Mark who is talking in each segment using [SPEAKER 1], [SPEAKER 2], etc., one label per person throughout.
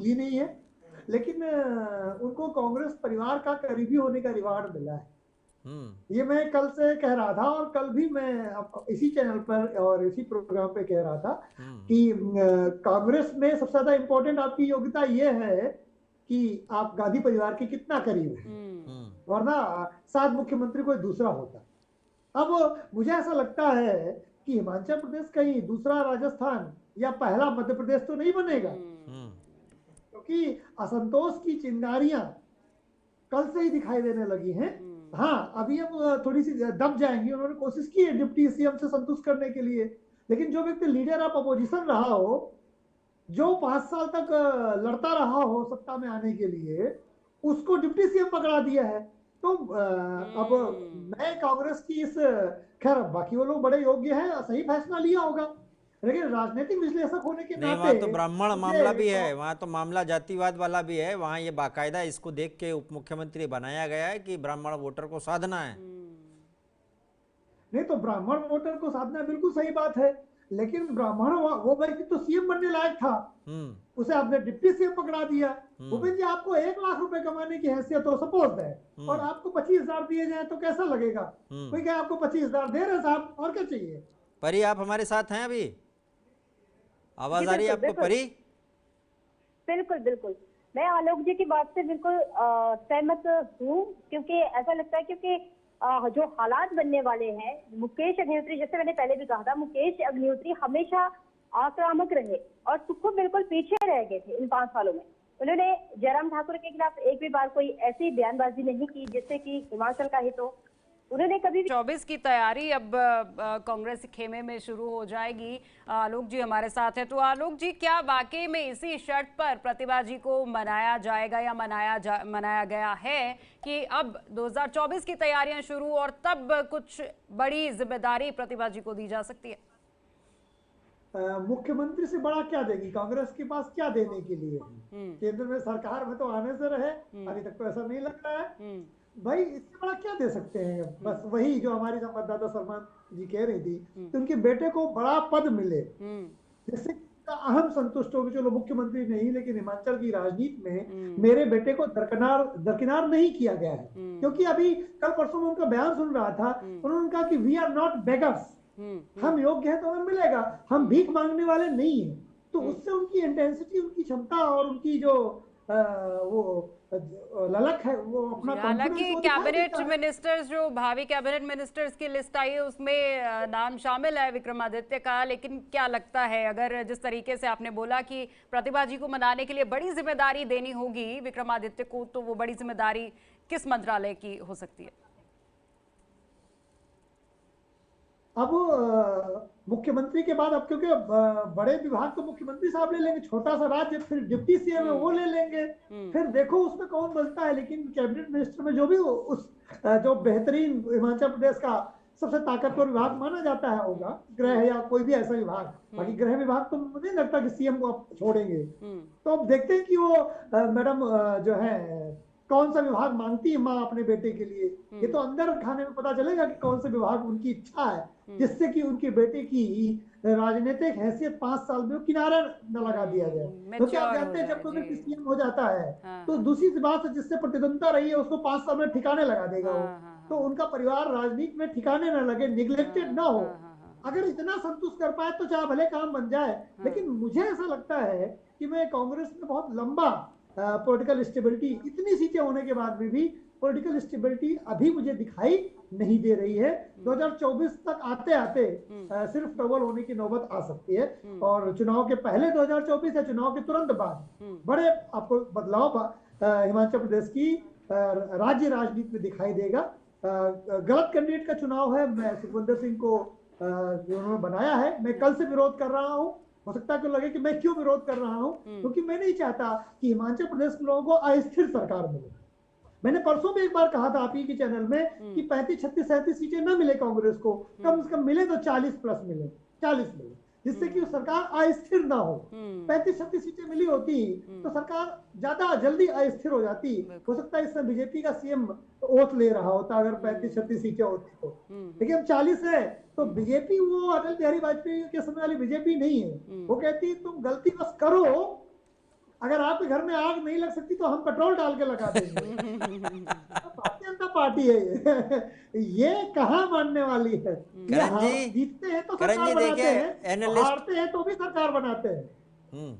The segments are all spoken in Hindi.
[SPEAKER 1] मिली नहीं है, लेकिन उनको कांग्रेस परिवार का करीबी होने का रिवार्ड मिला है। ये मैं कल से कह रहा था, और कल भी मैं इसी चैनल पर और इसी प्रोग्राम पे कह रहा था कि कांग्रेस में सबसे ज्यादा इंपॉर्टेंट आपकी योग्यता ये है कि आप गांधी परिवार के कितना करीब हैं, वरना शायद मुख्यमंत्री कोई दूसरा होता। अब मुझे ऐसा लगता है कि हिमाचल प्रदेश कहीं दूसरा राजस्थान या पहला मध्य प्रदेश तो नहीं बनेगा, क्योंकि असंतोष की चिंगारियां कल से ही दिखाई देने लगी हैं। हाँ, अभी हम थोड़ी सी दब जाएंगे। उन्होंने कोशिश की है डिप्टी सीएम से संतुष्ट करने के लिए, लेकिन जो व्यक्ति लीडर ऑफ अपोजिशन रहा हो, जो 5 साल तक लड़ता रहा हो सत्ता में आने के लिए, उसको डिप्टी सीएम पकड़ा दिया है। तो अब मैं कांग्रेस की इस, खैर बाकी वो लोग बड़े योग्य हैं, सही फैसला लिया होगा, लेकिन राजनीतिक विश्लेषक होने के
[SPEAKER 2] नहीं,
[SPEAKER 1] नाते
[SPEAKER 2] वहाँ तो ब्राह्मण मामला भी है,
[SPEAKER 1] तो
[SPEAKER 2] वहाँ तो मामला जातिवाद वाला भी है। वहाँ ये बाकायदा इसको देख के उप मुख्यमंत्री बनाया गया है कि ब्राह्मण वोटर को साधना है।
[SPEAKER 1] नहीं, तो ब्राह्मण वोटर को साधना बिल्कुल सही बात है, लेकिन ब्राह्मण वो व्यक्ति तो सीएम बनने लायक था, उसे आपने डिप्टी सीएम पकड़ा दिया। भूपेंद्र जी, आपको 1 लाख रुपए कमाने की हैसियत हो सपोज है, और आपको 25,000 दिए जाए तो कैसा लगेगा? कोई क्या आपको 25,000 दे रहे साहब, और क्या चाहिए?
[SPEAKER 2] परी, आप हमारे साथ हैं अभी? आवाज आ रही है आपको परी?
[SPEAKER 3] बिल्कुल बिल्कुल, मैं आलोक जी की बात से बिल्कुल सहमत हूँ, क्योंकि ऐसा लगता है क्योंकि जो हालात बनने वाले हैं, मुकेश अग्निहोत्री, जैसे मैंने पहले भी कहा था, मुकेश अग्निहोत्री हमेशा आक्रामक रहे और सुखो बिल्कुल पीछे रह गए थे इन 5 सालों में। उन्होंने जयराम ठाकुर के खिलाफ एक भी बार कोई ऐसी बयानबाजी नहीं की जिससे कि हिमाचल का हित हो। उन्होंने कभी
[SPEAKER 4] 24 की तैयारी अब कांग्रेस खेमे में शुरू हो जाएगी। आलोक जी हमारे साथ है, तो आलोक जी, क्या वाकई में इसी शर्त पर प्रतिभा जी को मनाया जाएगा या मनाया गया है कि अब 2024 की तैयारियां शुरू और तब कुछ बड़ी जिम्मेदारी प्रतिभा जी को दी जा सकती है?
[SPEAKER 1] मुख्यमंत्री से बड़ा क्या देगी कांग्रेस? के पास क्या देने के लिए? केंद्र में सरकार में तो आने से रहे, अभी तक तो ऐसा नहीं लग रहा है भाई। इससे बड़ा क्या दे सकते हैं? बस वही जो हमारी संवाददाता सलमान जी कह रही थी कि उनके बेटे को बड़ा पद मिले, जिससे अहम संतुष्ट हो कि चलो मुख्यमंत्री नहीं, लेकिन हिमाचल की राजनीति में मेरे बेटे को दरकिनार नहीं किया गया है। क्योंकि अभी कल परसों में उनका बयान सुन रहा था, उन्होंने कहा कि वी आर नॉट बेगर्स, हम योग्य हैं तो हमें मिलेगा, हम भीख मांगने वाले नहीं हैं। तो उससे उनकी इंटेंसिटी, उनकी क्षमता और उनकी जो वो ललक है, वो अपना
[SPEAKER 4] हालांकि कैबिनेट मिनिस्टर्स, जो भावी कैबिनेट मिनिस्टर्स की लिस्ट आई है उसमें नाम शामिल है विक्रमादित्य का, लेकिन क्या लगता है, अगर जिस तरीके से आपने बोला कि प्रतिभा जी को मनाने के लिए बड़ी जिम्मेदारी देनी होगी विक्रमादित्य को, तो वो बड़ी जिम्मेदारी किस मंत्रालय की हो सकती है?
[SPEAKER 1] अब मुख्यमंत्री के बाद, अब क्योंकि बड़े विभाग तो मुख्यमंत्री साहब ले लेंगे, छोटा सा राज्य फिर डिप्टी सीएम है वो ले लेंगे, फिर देखो उसमें कौन बचता है। लेकिन कैबिनेट मिनिस्टर में जो भी उस जो बेहतरीन हिमाचल प्रदेश का सबसे ताकतवर विभाग माना जाता है होगा, गृह या कोई भी ऐसा विभाग। बाकी गृह विभाग तो मुझे नहीं लगता कि सीएम को आप छोड़ेंगे। तो अब देखते हैं कि वो मैडम जो है कौन सा विभाग मांगती है माँ अपने बेटे के लिए। ये तो अंदर खाने में पता चलेगा कि कौन सा विभाग उनकी इच्छा है, जिससे कि उनके बेटे की राजनीतिक हैसियत 5 साल में किनारा न लगा दिया जाए। क्योंकि आप जानते हैं जब कोई व्यक्ति सीएम हो जाता है तो दूसरी बात, जिससे प्रतिद्वंदता रही है उसको 5 साल में ठिकाने लगा देगा वो। तो उनका परिवार राजनीति में ठिकाने न लगे, निगलेक्टेड ना हो। अगर इतना संतुष्ट कर पाए तो चाहे भले काम बन जाए। लेकिन मुझे ऐसा लगता है कि मैं कांग्रेस में बहुत लंबा पॉलिटिकल स्टेबिलिटी, इतनी सीटें होने के बाद में भी पॉलिटिकल स्टेबिलिटी अभी मुझे दिखाई नहीं दे रही है। 2024 तक आते आते सिर्फ डबल होने की नौबत आ सकती है, और चुनाव के पहले 2024 या चुनाव के तुरंत बाद बड़े आपको बदलाव हिमाचल प्रदेश की राज्य राजनीति में दिखाई देगा। गलत कैंडिडेट का चुनाव है। मैं सुखविंदर सिंह को जो उन्होंने बनाया है, मैं कल से विरोध कर रहा हूँ। हो सकता है कि लगे कि मैं क्यों विरोध कर रहा हूं, क्योंकि मैं नहीं चाहता कि हिमाचल प्रदेश के लोगों को अस्थिर सरकार मिले। मैंने परसों भी एक बार कहा था आप ही के चैनल में कि 35, 36, 37 सीटें न मिले कांग्रेस को, कम से कम मिले तो 40 प्लस मिले, 40 मिले, जिससे कि सरकार अस्थिर ना हो। 35, 36 सीटें मिली होती तो सरकार ज्यादा जल्दी अस्थिर हो जाती। हो सकता है इसमें बीजेपी का सीएम ओथ ले रहा होता अगर 35, 36 सीटें होती तो। लेकिन 40 है तो बीजेपी वो अटल बिहारी वाजपेयी के समय वाली बीजेपी नहीं है। वो कहती तुम गलती बस करो, अगर आपके घर में आग नहीं लग सकती तो हम पेट्रोल डाल के लगा देंगे। भारतीय जनता पार्टी है ये कहाँ मानने वाली है। ये
[SPEAKER 2] करण जी,
[SPEAKER 1] जीतते हैं तो
[SPEAKER 2] करण
[SPEAKER 1] सरकार
[SPEAKER 2] जी
[SPEAKER 1] बनाते
[SPEAKER 2] देखिए
[SPEAKER 1] हैं,
[SPEAKER 2] एनालिस्ट।
[SPEAKER 1] हारते हैं तो भी सरकार बनाते हैं।
[SPEAKER 2] हम्म।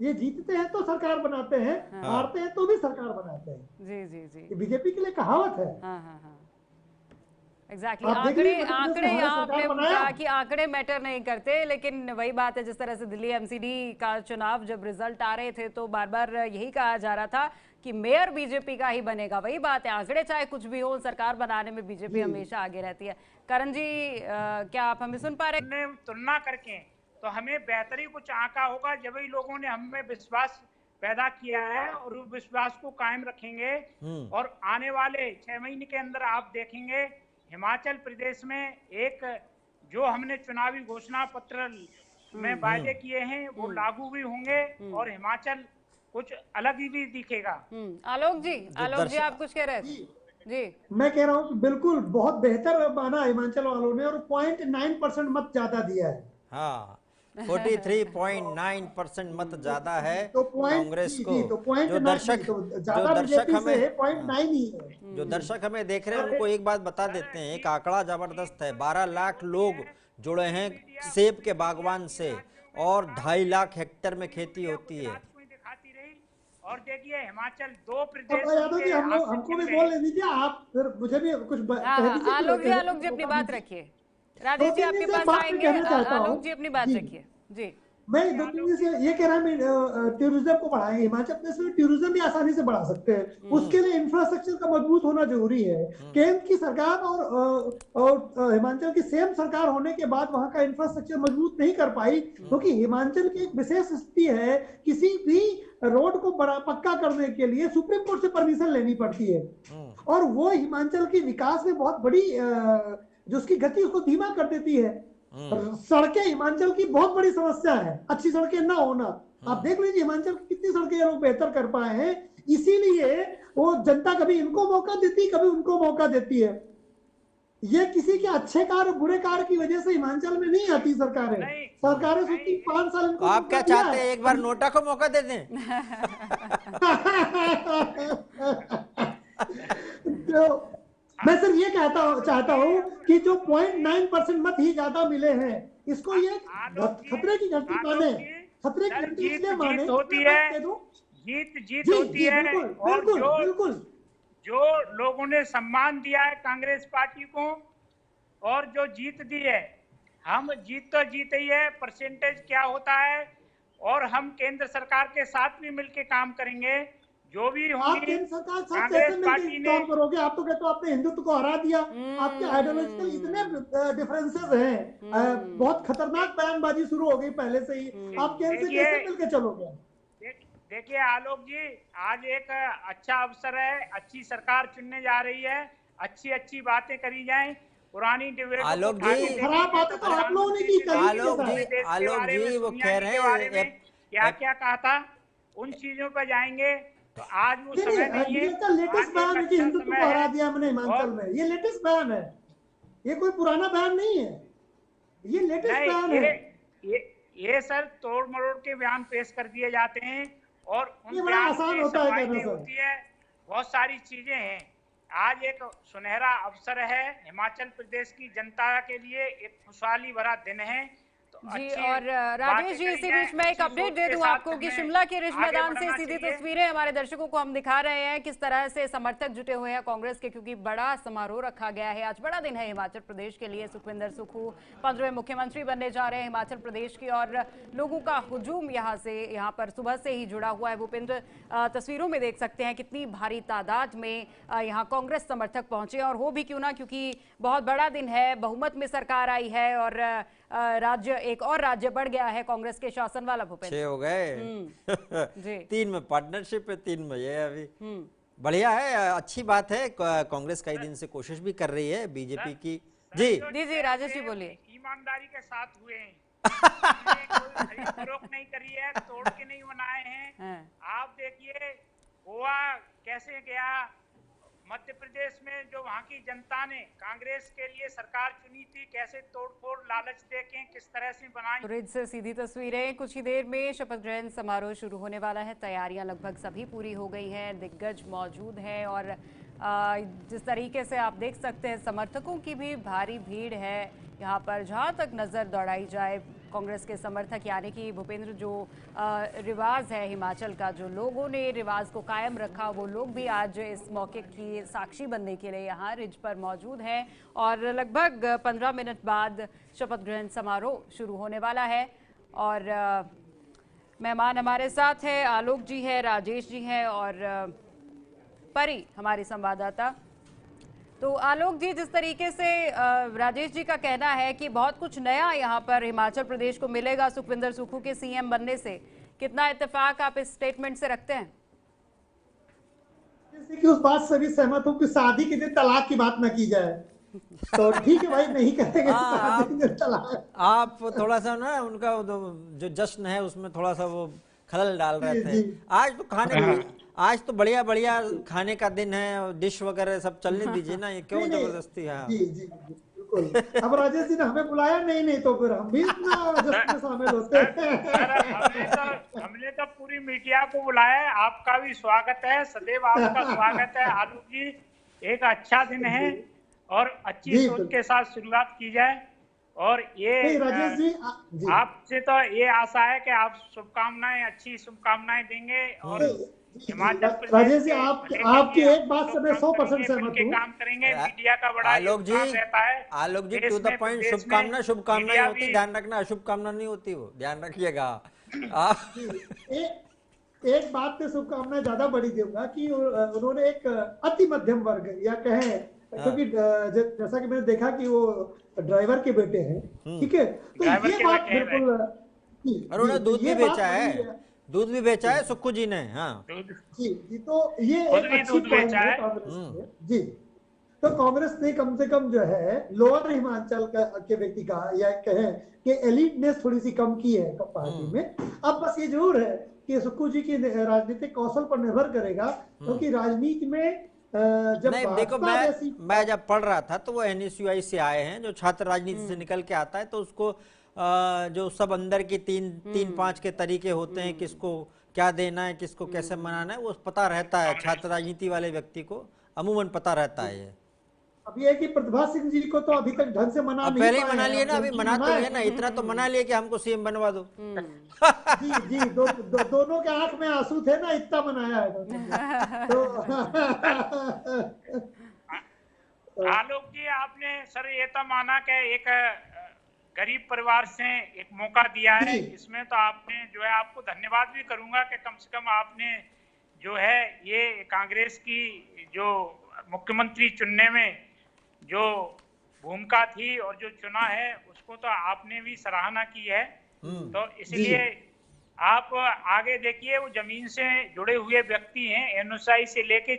[SPEAKER 1] ये जीतते हैं तो सरकार बनाते हैं, हारते हैं तो भी सरकार बनाते हैं।
[SPEAKER 4] जी जी जी,
[SPEAKER 1] ये बीजेपी के लिए कहावत है।
[SPEAKER 4] हाँ हाँ हाँ, एग्जैक्टली
[SPEAKER 1] आप देख लीजिए
[SPEAKER 4] आंकड़े
[SPEAKER 1] मध्य प्रदेश
[SPEAKER 4] आंकड़े
[SPEAKER 1] में हमारे
[SPEAKER 4] यहाँ
[SPEAKER 1] सरकार
[SPEAKER 4] आपने
[SPEAKER 1] बनाया।
[SPEAKER 4] कहा कि आंकड़े मैटर नहीं करते, लेकिन वही बात है, जिस तरह से दिल्ली एमसीडी का चुनाव जब रिजल्ट आ रहे थे तो बार बार यही कहा जा रहा था कि मेयर बीजेपी का ही बनेगा। वही बात है, आंकड़े चाहे कुछ भी हो, सरकार बनाने में बीजेपी हमेशा आगे रहती है। करण जी क्या आप हमें सुन पा रहे हैं?
[SPEAKER 5] तुलना करके तो हमें बेहतरी कुछ आंका होगा, जब ही लोगों ने हमें विश्वास पैदा किया है और उस विश्वास को कायम रखेंगे। और आने वाले 6 महीने के अंदर आप देखेंगे हिमाचल प्रदेश में एक जो हमने चुनावी घोषणा पत्र में वायदे किए हैं वो लागू भी होंगे और हिमाचल कुछ अलग ही भी दिखेगा।
[SPEAKER 4] आलोक जी आप कुछ कह रहे थे? जी
[SPEAKER 1] मैं कह रहा हूँ कि बिल्कुल बहुत बेहतर माना हिमाचल वालों ने और 0.9% मत ज्यादा दिया है।
[SPEAKER 2] हाँ 43.9% मत ज्यादा है
[SPEAKER 1] तो
[SPEAKER 2] कांग्रेस को।
[SPEAKER 1] तो पॉइंट
[SPEAKER 2] जो दर्शक हमें जो दर्शक हमें देख रहे हैं उनको एक बात बता देते हैं, एक आंकड़ा जबरदस्त है। 12 लाख लोग जुड़े हैं सेब के बागवान से और 2.5 लाख हेक्टेयर में खेती होती है।
[SPEAKER 5] दिखाती रही। और देखिए हिमाचल 2 प्रदेश
[SPEAKER 1] यादव जी हमको भी बोलने दीजिए, आप फिर मुझे भी कुछ कह दीजिए।
[SPEAKER 4] आलोक जी अपनी बात रखिए, राजेश जी आपके पास आएंगे। आलोक जी अपनी बात रखिए। जी
[SPEAKER 1] मैं 2-3 दिन से ये कह रहा हूँ टूरिज्म को बढ़ाएंगे। हिमाचल प्रदेश में टूरिज्म भी आसानी से बढ़ा सकते हैं, उसके लिए इंफ्रास्ट्रक्चर का मजबूत होना जरूरी है। केंद्र की सरकार और हिमाचल की सेम सरकार होने के बाद वहां का इंफ्रास्ट्रक्चर मजबूत नहीं कर पाई, क्योंकि हिमाचल की एक विशेष स्थिति है, किसी भी रोड को बड़ा पक्का करने के लिए सुप्रीम कोर्ट से परमिशन लेनी पड़ती है और वो हिमाचल की विकास में बहुत बड़ी जो उसकी गति उसको धीमा कर देती है। सड़कें हिमाचल की बहुत बड़ी समस्या है, अच्छी सड़कें ना होना। आप देख लीजिए हिमाचल की कितनी सड़कें लोग बेहतर कर पाए हैं, इसीलिए वो जनता कभी इनको मौका देती कभी उनको मौका देती है। ये किसी के अच्छे कार्य बुरे कार्य की वजह से हिमाचल में नहीं आती सरकारें सोचती 5 साल इनको।
[SPEAKER 2] आप क्या चाहते हैं, एक बार नोटा को मौका दे दें?
[SPEAKER 1] तो मैं सिर्फ ये चाहता हूँ कि जो 0.9% मत ही ज्यादा मिले हैं, इसको ये खतरे की घंटी माने। खतरे की घंटी इसलिए माने
[SPEAKER 5] होती है, जीत होती है। और जो लोगों ने सम्मान दिया है कांग्रेस पार्टी को और जो जीत दी है, हम जीत तो जीते ही है, परसेंटेज क्या होता है। और हम केंद्र सरकार के साथ भी मिलकर काम करेंगे, जो भी
[SPEAKER 1] आप केंद्र सरकार साथ कैसे मिलकर काम करोगे? आप तो कहते हो आपने हिंदुत्व को हरा दिया, आपके आइडियोलॉजिकल इतने डिफरेंसेस हैं, बहुत खतरनाक बयानबाजी शुरू हो गई पहले से ही। आप केंद्र से कैसे मिलकर चलोगे?
[SPEAKER 5] देखिए आलोक जी, आज एक अच्छा अवसर है, अच्छी सरकार चुनने जा रही है, अच्छी बातें करी जाएं, पुरानी डिबेट
[SPEAKER 2] आलोक जी
[SPEAKER 1] खराब बातें तो आप लोगों ने की।
[SPEAKER 2] आलोक जी वो कह रहे हैं
[SPEAKER 5] क्या क्या कहा था, उन चीजों पर जाएंगे। तो आज वो समय नहीं है।
[SPEAKER 1] लेटेस्ट बयान है कि हिंदुत्व को हरा दिया हमने हिमाचल में, ये लेटेस्ट बयान है, ये कोई पुराना बयान नहीं है, ये लेटेस्ट बयान है।
[SPEAKER 5] ये सर तोड़ मरोड़ के बयान पेश कर दिए जाते हैं और
[SPEAKER 1] ये बड़ा आसान होता है कहना सर।
[SPEAKER 5] होती है, बहुत सारी चीजें हैं। आज एक सुनहरा अवसर है हिमाचल प्रदेश की जनता के लिए, एक खुशहाली भरा दिन है।
[SPEAKER 4] जी और राजेश जी इसी बीच में एक अपडेट दे दूं आपको कि शिमला के रिज मैदान से सीधी तस्वीरें हमारे दर्शकों को हम दिखा रहे हैं किस तरह से समर्थक जुटे हुए हैं कांग्रेस के, क्योंकि बड़ा समारोह रखा गया है। आज बड़ा दिन है हिमाचल प्रदेश के लिए। सुखविंदर सुक्खू 15वें मुख्यमंत्री बनने जा रहे हैं हिमाचल प्रदेश के और लोगों का हुजूम यहाँ पर सुबह से ही जुड़ा हुआ है। भूपेंद्र तस्वीरों में देख सकते हैं कितनी भारी तादाद में यहाँ कांग्रेस समर्थक पहुंचे, और हो भी क्यों ना, क्योंकि बहुत बड़ा दिन है, बहुमत में सरकार आई है और राज्य एक और राज्य बढ़ गया है कांग्रेस के शासन वाला। भूपेंद्र
[SPEAKER 2] 6 हो गए 3 में पार्टनरशिप है, 3 में ये अभी बढ़िया है, अच्छी बात है। कांग्रेस कई दिन से कोशिश भी कर रही है बीजेपी की। जी
[SPEAKER 4] राजेश जी बोलिए।
[SPEAKER 5] ईमानदारी के साथ हुए हैं, कोई खरीद नहीं करी है, तोड़ के नहीं बनाए हैं। आप देखिए गोवा कैसे गया, मध्य प्रदेश में जो वहाँ की जनता ने कांग्रेस के लिए सरकार चुनी थी, कैसे तोड़फोड़ लालच देके किस तरह से बनाई।
[SPEAKER 4] रिज से सीधी तस्वीरें। कुछ ही देर में शपथ ग्रहण समारोह शुरू होने वाला है। तैयारियां लगभग सभी पूरी हो गई हैं, दिग्गज मौजूद हैं और जिस तरीके से आप देख सकते हैं समर्थकों की भी भारी भीड़ है यहाँ पर। जहाँ तक नज़र दौड़ाई जाए कांग्रेस के समर्थक यानी कि भूपेंद्र, जो रिवाज है हिमाचल का, जो लोगों ने रिवाज को कायम रखा, वो लोग भी आज इस मौके की साक्षी बनने के लिए यहाँ रिज पर मौजूद हैं और लगभग 15 मिनट बाद शपथ ग्रहण समारोह शुरू होने वाला है। और मेहमान हमारे साथ है, आलोक जी है, राजेश जी हैं और परी हमारी संवाददाता। तो आलोक जी, जिस तरीके से राजेश जी का कहना है कि बहुत कुछ नया यहाँ पर हिमाचल प्रदेश को मिलेगा सुखविंदर सुक्खू के सीएम बनने से, कितना इत्तेफाक आप इस स्टेटमेंट से रखते हैं?
[SPEAKER 1] जैसे कि उस बात से भी सहमत हूँ कि शादी के दिन तलाक की बात ना की जाए, तो ठीक है भाई, नहीं करेंगे शादी के दिन तलाक।
[SPEAKER 2] आप थोड़ा सा ना उनका जो जश्न है उसमें थोड़ा सा वो खलल डाल रहे थे। आज तो आज तो बढ़िया बढ़िया खाने का दिन है, डिश वगैरह सब चलने दीजिए ना, ये क्यों जबरदस्ती है?
[SPEAKER 1] जी जी बिल्कुल। अब राजेश जी ने हमें बुलाया नहीं तो फिर हम भी इतना जश्न में शामिल होते हैं।
[SPEAKER 5] हमने तो पूरी मीडिया को बुलाया है, आपका भी स्वागत है, सदैव आपका स्वागत है आलोक जी। एक अच्छा दिन है और अच्छी सोच के साथ शुरुआत की जाए। और ये
[SPEAKER 1] राजेश जी,
[SPEAKER 5] आपसे तो ये आशा है कि आप शुभकामनाएं, अच्छी शुभकामनाएं देंगे और हिमाचल प्रदेश
[SPEAKER 1] राजेश जी आपकी एक बात से मैं 100% सहमत हूँ।
[SPEAKER 5] काम करेंगे, मीडिया का बड़ा
[SPEAKER 2] आलोक जी
[SPEAKER 5] रहता है।
[SPEAKER 2] आलोक जी, टू द पॉइंट, शुभकामना ही होती, ध्यान रखना, शुभकामना नहीं होती, वो ध्यान रखिएगा।
[SPEAKER 1] एक बात पे शुभकामनाएं ज्यादा बड़ी दूंगा कि उन्होंने एक अति मध्यम वर्ग या कहें, क्योंकि जैसा कि मैंने देखा कि वो ड्राइवर के बेटे हैं, ठीक है, तो ये बात बिल्कुल,
[SPEAKER 2] उन्होंने दूध भी बेचा है, दूध भी बेचा है सुक्खू जी ने। हाँ
[SPEAKER 1] जी जी, तो ये एक अच्छी पॉइंट है कांग्रेस जी। तो कांग्रेस ने कम से कम जो है लोअर हिमाचल के व्यक्ति का या कहें कि एलिटनेस थोड़ी सी कम की है पार्टी में। अब बस ये जरूर है कि सुक्खू जी की राजनीतिक कौशल पर निर्भर करेगा, क्योंकि राजनीति में जब
[SPEAKER 2] नहीं, देखो मैं जब पढ़ रहा था तो वो NSUI से आए हैं, जो छात्र राजनीति से निकल के आता है तो उसको जो सब अंदर की तीन पांच के तरीके होते हैं, किसको क्या देना है, किसको कैसे मनाना है, वो पता रहता है। छात्र राजनीति वाले व्यक्ति को अमूमन पता रहता है ये।
[SPEAKER 1] अब ये है कि प्रतिभा सिंह जी को तो अभी तक ढंग से मना नहीं,
[SPEAKER 2] पहले ही मना लिए ना, अभी मना तो लिया ना, इतना तो मना लिया कि हमको सीएम बनवा दो।
[SPEAKER 1] जी जी, दोनों के आंख में आंसू थे ना, इतना मनाया है तो
[SPEAKER 5] आलोक जी, आपने सर ये तो माना कि एक गरीब परिवार से एक मौका दिया है, इसमें तो आपने जो है, आपको धन्यवाद भी करूंगा कि कम से कम आपने जो है ये कांग्रेस की जो मुख्यमंत्री चुनने में जो भूमिका थी और जो चुना है उसको तो आपने भी सराहना की है। तो इसलिए आप आगे देखिए, वो जमीन से जुड़े हुए व्यक्ति हैं, NSUI से लेके